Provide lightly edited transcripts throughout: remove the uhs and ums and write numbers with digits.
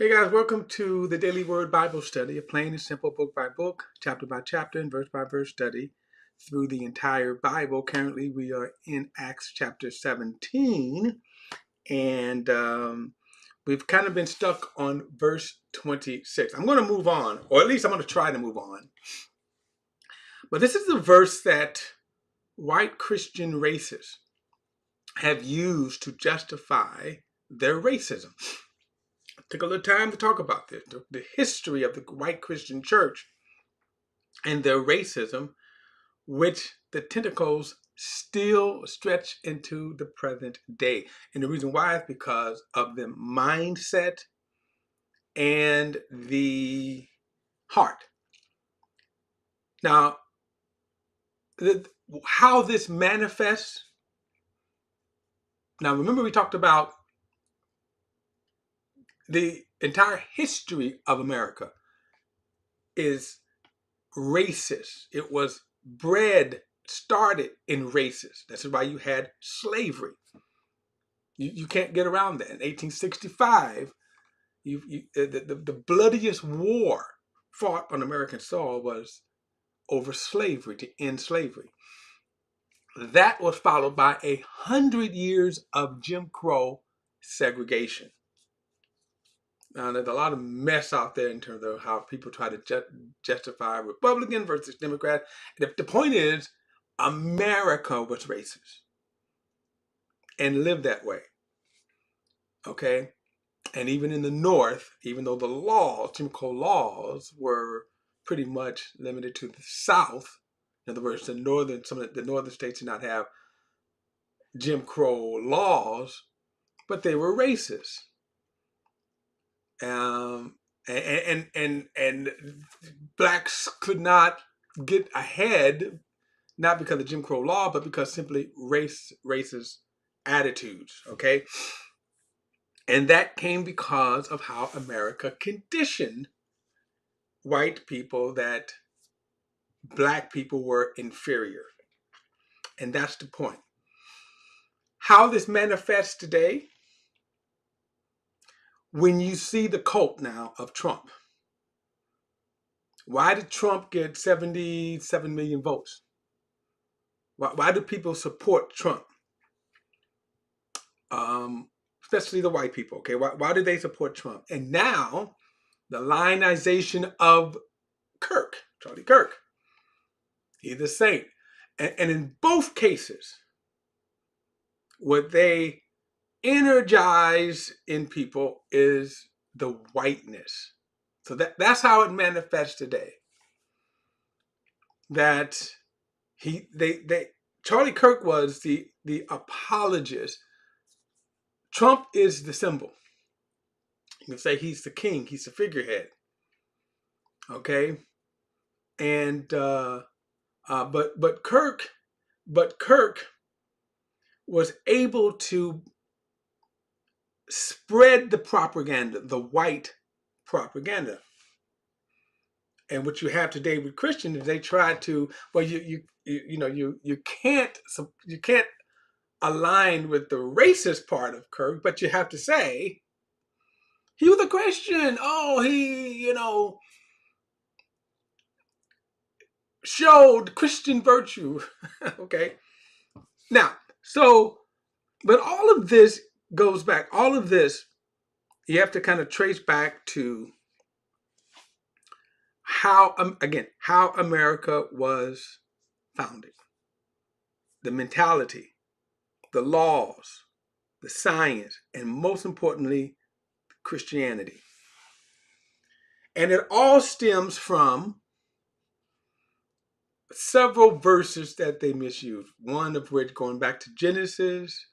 Hey guys, welcome to the Daily Word Bible Study, a plain and simple book by book, chapter by chapter, and verse by verse study through the entire Bible. Currently, we are in Acts chapter 17, and we've kind of been stuck on verse 26. I'm going to move on, or at least I'm going to try to move on. But this is the verse that white Christian racists have used to justify their racism. Take a little time to talk about this, the history of the white Christian church and their racism, which the tentacles still stretch into the present day. And the reason why is because of the mindset and the heart. Now, how this manifests. Now, remember we talked about the entire history of America is racist. It was started in racist. That's why you had slavery. You can't get around that. In 1865, the bloodiest war fought on American soil was over slavery, to end slavery. That was followed by 100 years of Jim Crow segregation. Now, there's a lot of mess out there in terms of how people try to justify Republican versus Democrat. The point is, America was racist and lived that way. Okay? And even in the North, even though the laws, Jim Crow laws, were pretty much limited to the South, in other words, some of the northern states did not have Jim Crow laws, but they were racist. And blacks could not get ahead, not because of Jim Crow law, but because simply racist attitudes. Okay, and that came because of how America conditioned white people that black people were inferior, and that's the point. How this manifests today, when you see the cult now of Trump. Why did Trump get 77 million votes? Why do people support Trump? Especially the white people, okay? Why do they support Trump? And now, the lionization of Charlie Kirk. He's a saint. And in both cases, what they energize in people is the whiteness. So that's how it manifests today. That Charlie Kirk was the apologist. Trump is the symbol. You can say he's the king. He's the figurehead. Okay, and but Kirk was able to spread the propaganda, the white propaganda. And what you have today with Christians is they try to, well, you can't align with the racist part of Kirk, but you have to say he was a Christian. Oh, he showed Christian virtue. Okay, now but all of this goes back. All of this you have to kind of trace back to how America was founded, the mentality, the laws, the science, and most importantly, Christianity. And it all stems from several verses that they misuse. One of which, going back to Genesis,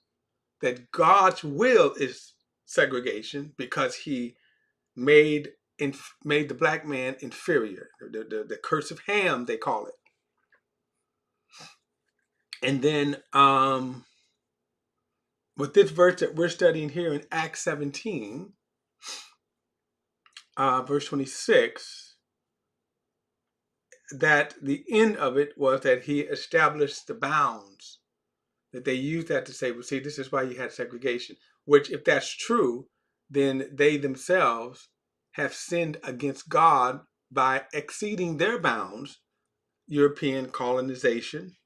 that God's will is segregation because he made the black man inferior. The curse of Ham, they call it. And then with this verse that we're studying here in Acts 17, verse 26, that the end of it was that he established the bounds. That they used that to say, well, see, this is why you had segregation. Which, if that's true, then they themselves have sinned against God by exceeding their bounds, European colonization,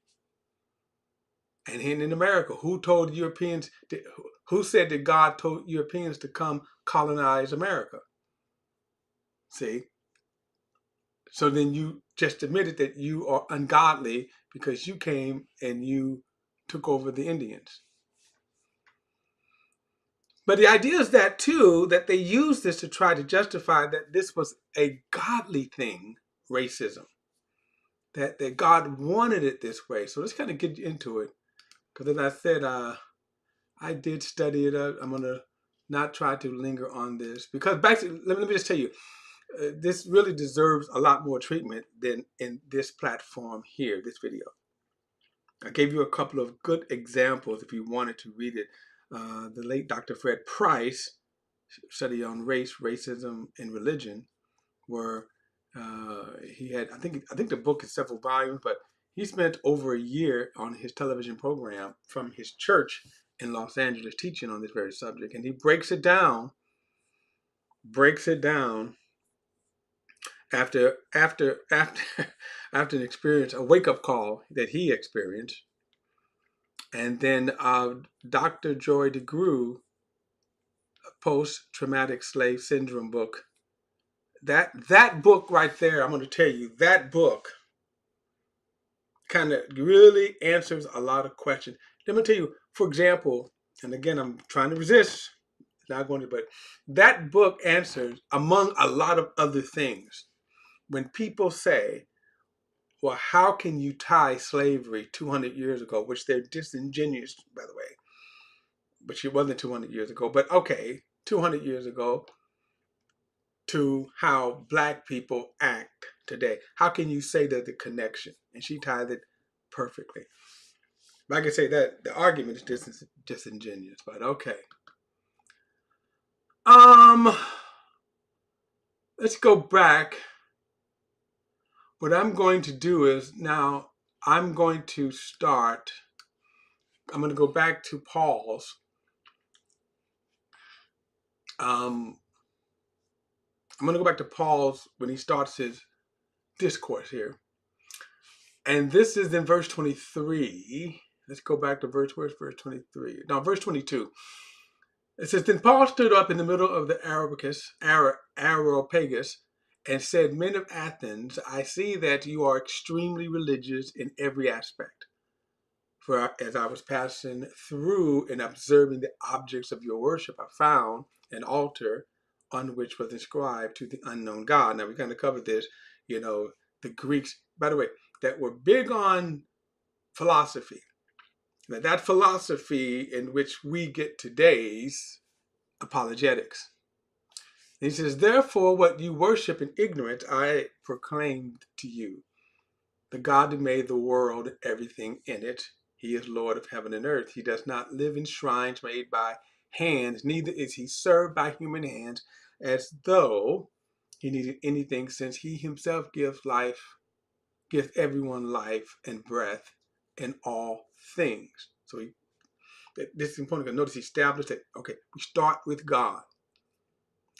and here in America, who told Europeans, who said that God told Europeans to come colonize America? See? So then you just admitted that you are ungodly because you came and you took over the Indians. But the idea is that too, that they use this to try to justify that this was a godly thing, racism. That God wanted it this way. So let's kind of get into it. Because as I said, I did study it. I'm going to not try to linger on this. Because basically, let me just tell you, this really deserves a lot more treatment than in this platform here, this video. I gave you a couple of good examples if you wanted to read it. The late Dr. Fred Price, study on race, racism, and religion, where he had, I think the book is several volumes, but he spent over a year on his television program from his church in Los Angeles teaching on this very subject. And he breaks it down after an experience, a wake-up call that he experienced. And then Dr. Joy DeGruy, post-traumatic slave syndrome book. That book right there, I'm going to tell you, that book kind of really answers a lot of questions. Let me tell you, for example, and again, I'm trying to resist, not going to, but that book answers, among a lot of other things, when people say, well, how can you tie slavery 200 years ago, which they're disingenuous, by the way, but she wasn't 200 years ago, but okay, 200 years ago, to how black people act today. How can you say there's a connection? And she tied it perfectly. Like I say, that the argument is disingenuous, but okay. Let's go back. What I'm going to do is now I'm going to go back to Paul's. I'm going to go back to Paul's when he starts his discourse here. And this is in verse 23. Let's go back to verse 23. No, verse 22. It says, then Paul stood up in the middle of the Areopagus and said, men of Athens, I see that you are extremely religious in every aspect. For as I was passing through and observing the objects of your worship, I found an altar on which was inscribed to the unknown God. Now, we kind of covered this, the Greeks, by the way, that were big on philosophy. Now, that philosophy in which we get today's apologetics. And he says, therefore, what you worship in ignorance, I proclaimed to you. The God who made the world and everything in it, he is Lord of heaven and earth. He does not live in shrines made by hands, neither is he served by human hands as though he needed anything, since he himself gives everyone life and breath in all things. So this is important because notice he established that, okay, we start with God.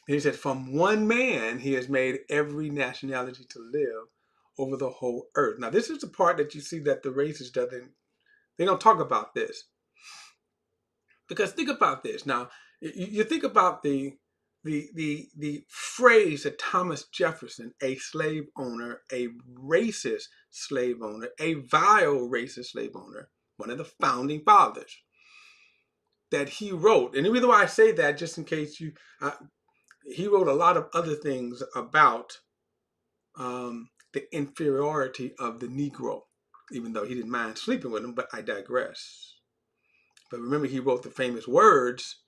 And he said, from one man, he has made every nationality to live over the whole earth. Now, this is the part that you see that the racists they don't talk about this. Because think about this. Now, you think about the phrase that Thomas Jefferson, a slave owner, a racist slave owner, a vile racist slave owner, one of the founding fathers, that he wrote. And the reason why I say that, just in case he wrote a lot of other things about the inferiority of the Negro, even though he didn't mind sleeping with him, but I digress. But remember, he wrote the famous words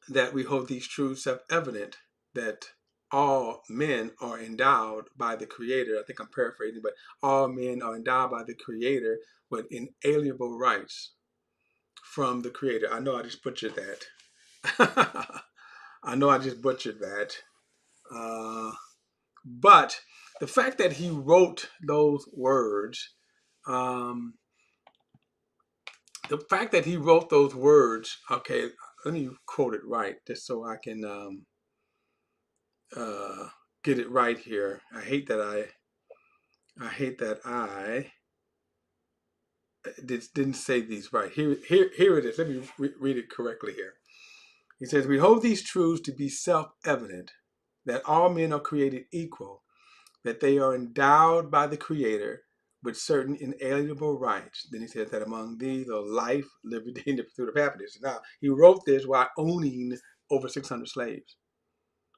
that we hold these truths self-evident, that all men are endowed by the Creator. I think I'm paraphrasing, but all men are endowed by the Creator with inalienable rights from the Creator. I know I just butchered that. But the fact that he wrote those words, okay, let me quote it right, just so I can get it right here. I hate that I didn't say these right. Here it is. Let me read it correctly here. He says, "We hold these truths to be self-evident, that all men are created equal, that they are endowed by the Creator with certain inalienable rights." Then he says that among these are life, liberty, and the pursuit of happiness. Now, he wrote this while owning over 600 slaves,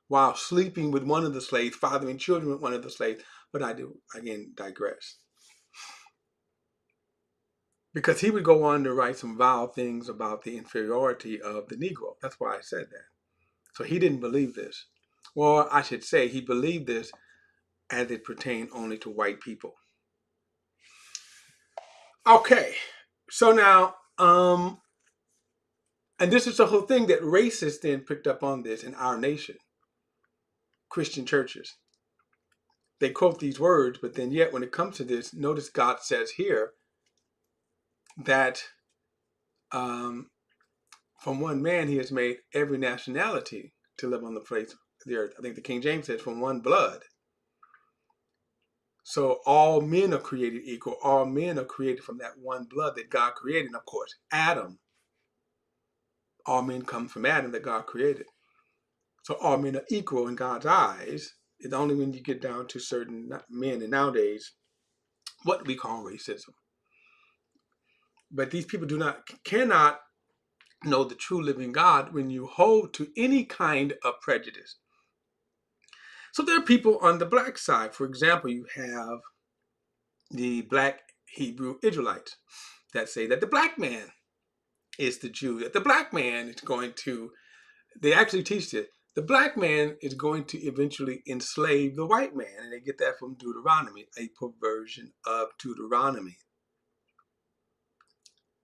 while sleeping with one of the slaves, fathering children with one of the slaves. But I do, again, digress. Because he would go on to write some vile things about the inferiority of the Negro. That's why I said that. So he didn't believe this. Or I should say, he believed this as it pertained only to white people. Okay, so now, and this is the whole thing that racists then picked up on this in our nation, Christian churches. They quote these words, but then yet when it comes to this, notice God says here that from one man he has made every nationality to live on the face of the earth. I think the King James says from one blood. So all men are created equal. All men are created from that one blood that God created. And of course, Adam. All men come from Adam that God created. So all men are equal in God's eyes. It's only when you get down to certain men, and nowadays, what we call racism. But these people cannot know the true living God when you hold to any kind of prejudice. So there are people on the black side. For example, you have the black Hebrew Israelites that say that the black man is the Jew, that the black man is going to, they actually teach this, the black man is going to eventually enslave the white man. And they get that from Deuteronomy, a perversion of Deuteronomy.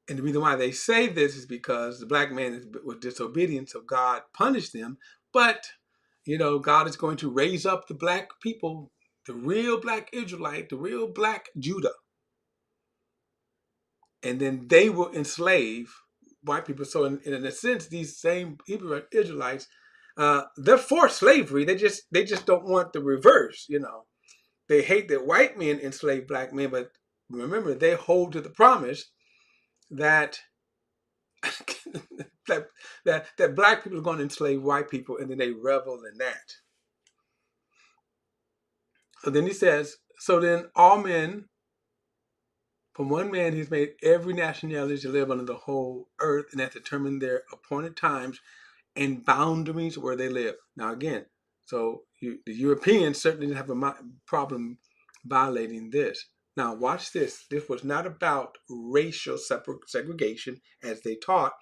And the reason why they say this is because the black man, with disobedience of God, punished them. But, God is going to raise up the black people, the real black Israelite, the real black Judah. And then they will enslave white people. So in a sense, these same Hebrew Israelites, they're for slavery. They just don't want the reverse. They hate that white men enslave black men, but remember, they hold to the promise that that black people are going to enslave white people, and then they revel in that. So then he says, so then all men, from one man he's made every nationality to live under the whole earth, and has determined their appointed times and boundaries where they live. Now again, so the Europeans certainly didn't have a problem violating this. Now watch this. This was not about racial segregation as they taught,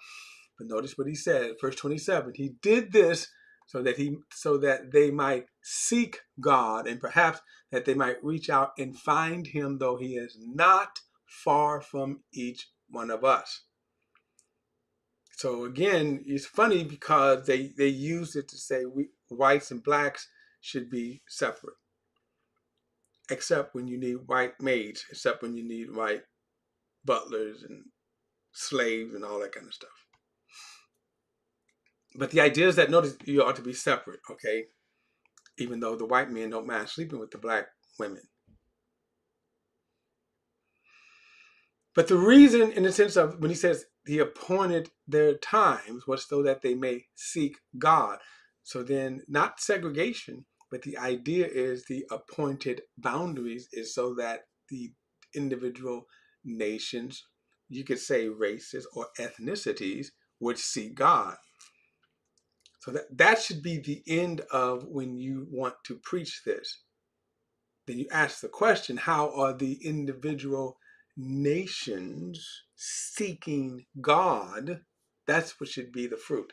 but notice what he said, verse 27. He did this so that they might seek God, and perhaps that they might reach out and find him, though he is not far from each one of us. So again, it's funny because they use it to say whites and blacks should be separate, except when you need white maids, except when you need white butlers and slaves and all that kind of stuff. But the idea is that, notice, you ought to be separate, okay? Even though the white men don't mind sleeping with the black women. But the reason, in the sense of when he says he appointed their times, was so that they may seek God. So then, not segregation, but the idea is the appointed boundaries is so that the individual nations, you could say races or ethnicities, would seek God. So that should be the end of when you want to preach this. Then you ask the question, how are the individual nations seeking God? That's what should be the fruit.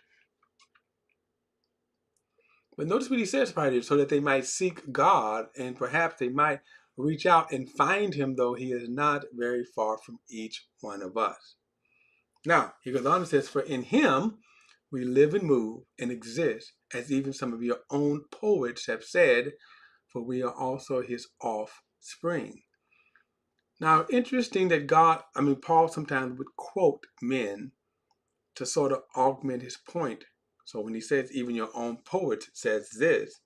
But notice what he says right here, so that they might seek God, and perhaps they might reach out and find him, though he is not very far from each one of us. Now, he goes on and says, for in him we live and move and exist, as even some of your own poets have said, for we are also his offspring. Now, interesting that Paul sometimes would quote men to sort of augment his point. So when he says even your own poet says this,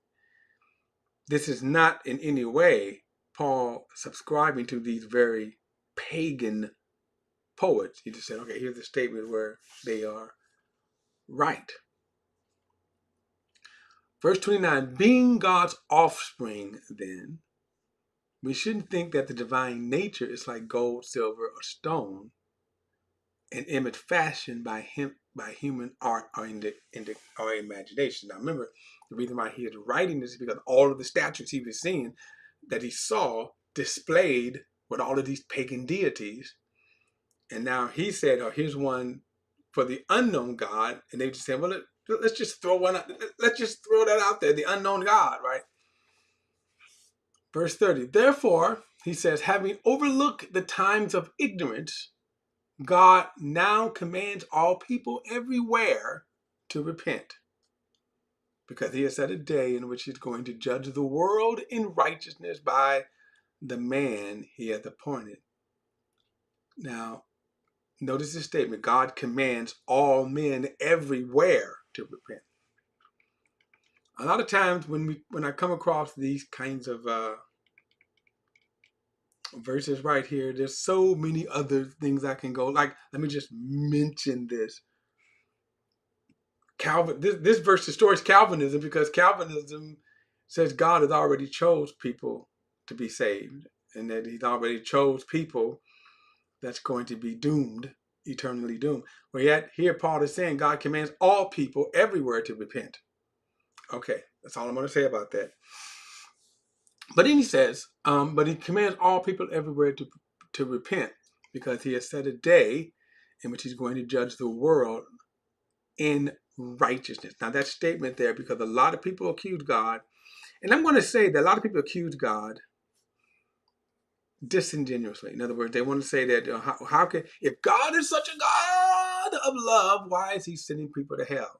this is not in any way Paul subscribing to these very pagan poets. He just said, okay, here's a statement where they are right. Verse 29, being God's offspring, then, we shouldn't think that the divine nature is like gold, silver, or stone, an image fashioned by human art or imagination. Now remember, the reason why he is writing this is because all of the statues he was seeing that he saw displayed with all of these pagan deities. And now he said, oh, here's one for the unknown God. And they just said, well, let's just throw one out. Let's just throw that out there, the unknown God, right? Verse 30, therefore, he says, having overlooked the times of ignorance, God now commands all people everywhere to repent, because he has set a day in which he's going to judge the world in righteousness by the man he has appointed. Now, notice this statement, God commands all men everywhere to repent. A lot of times when I come across these kinds of verses right here, there's so many other things I can go, like, let me just mention this. This verse destroys Calvinism, because Calvinism says God has already chose people to be saved, and that he's already chose people that's going to be doomed, eternally doomed. Where yet here Paul is saying God commands all people everywhere to repent. Okay, that's all I'm going to say about that. But then he says, but he commands all people everywhere to repent, because he has set a day in which he's going to judge the world in righteousness. Now that statement there, because a lot of people accuse God, and I'm going to say that a lot of people accuse God disingenuously. In other words, they want to say that how can, if God is such a God of love, why is he sending people to hell?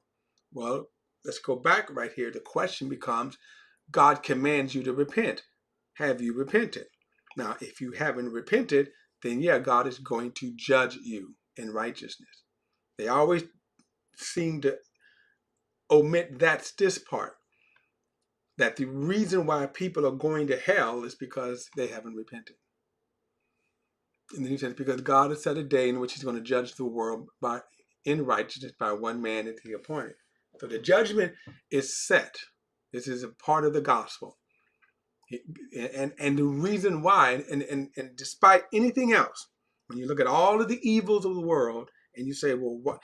Well, let's go back right here. The question becomes, God commands you to repent. Have you repented? Now, if you haven't repented, then yeah, God is going to judge you in righteousness. They always seem to omit this part, that the reason why people are going to hell is because they haven't repented. And then he says, because God has set a day in which he's going to judge the world in righteousness by one man that he appointed. So the judgment is set. This is a part of the gospel. And the reason why, and despite anything else, when you look at all of the evils of the world and you say, well, what?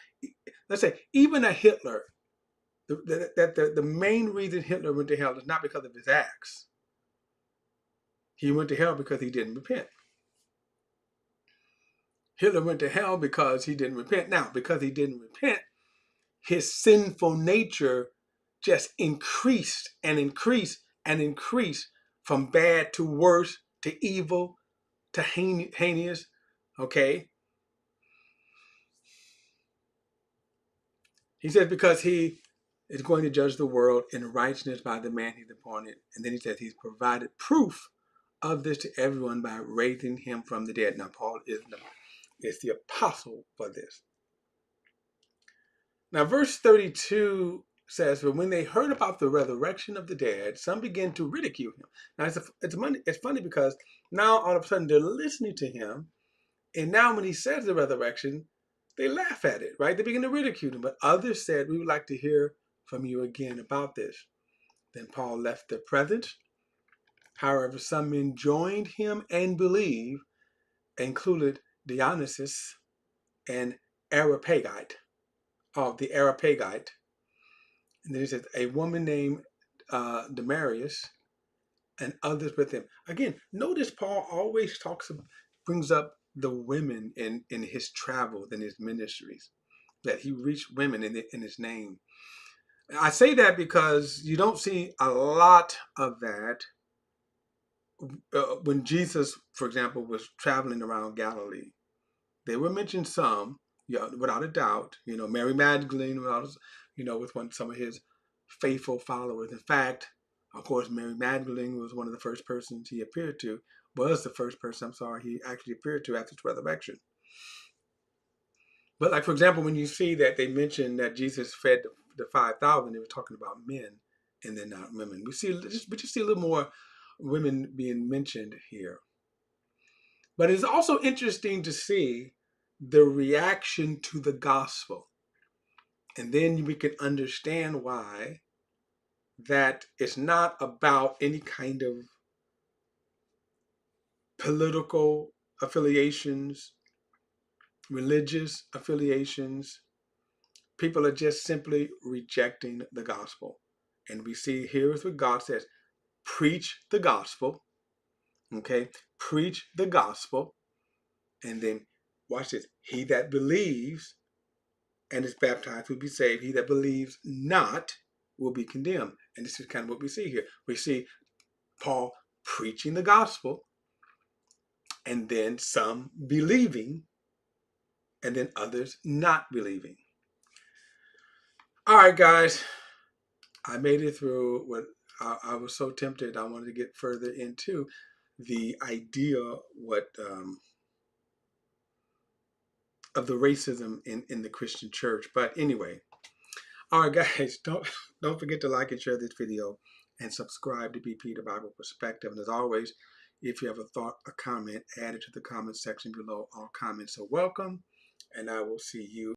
Let's say even a Hitler, the main reason Hitler went to hell is not because of his acts. He went to hell because he didn't repent. Hitler went to hell because he didn't repent. Now, because he didn't repent, his sinful nature just increased and increased and increased, from bad to worse to evil to heinous. Okay? He says because he is going to judge the world in righteousness by the man he's appointed. And then he says he's provided proof of this to everyone by raising him from the dead. Now, Paul is the apostle for this. Now, verse 32 says, but when they heard about the resurrection of the dead, some began to ridicule him. Now, it's funny because now all of a sudden they're listening to him. And now when he says the resurrection, they laugh at it, right? They begin to ridicule him. But others said, we would like to hear from you again about this. Then Paul left their presence. However, some men joined him and believed, included Dionysius and Areopagite, the Areopagite. And then he says, a woman named Demarius and others with him. Again, notice Paul always brings up the women in his travels and his ministries, that he reached women in his name. I say that because you don't see a lot of that when Jesus, for example, was traveling around Galilee. They were mentioned some, without a doubt. Mary Magdalene, with some of his faithful followers. In fact, of course, Mary Magdalene was one of the first persons he appeared to. Was the first person, he actually appeared to after his resurrection. But, like, for example, when you see that they mention that Jesus fed the 5,000, they were talking about men. and they're not women. We just see a little more women being mentioned here. But it's also interesting to see the reaction to the gospel. And then we can understand why that it's not about any kind of political affiliations, religious affiliations. People are just simply rejecting the gospel. And we see here is what God says: preach the gospel, okay? Preach the gospel. And then watch this: he that believes and is baptized will be saved. He that believes not will be condemned. And this is kind of what we see here. We see Paul preaching the gospel, and then some believing, and then others not believing. All right, guys, I made it through what I was so tempted. I wanted to get further into the idea of the racism in the Christian church. But anyway, all right, guys, don't forget to like and share this video and subscribe to BP the Bible Perspective. And as always, if you have a thought, a comment, add it to the comment section below. All comments are welcome, and I will see you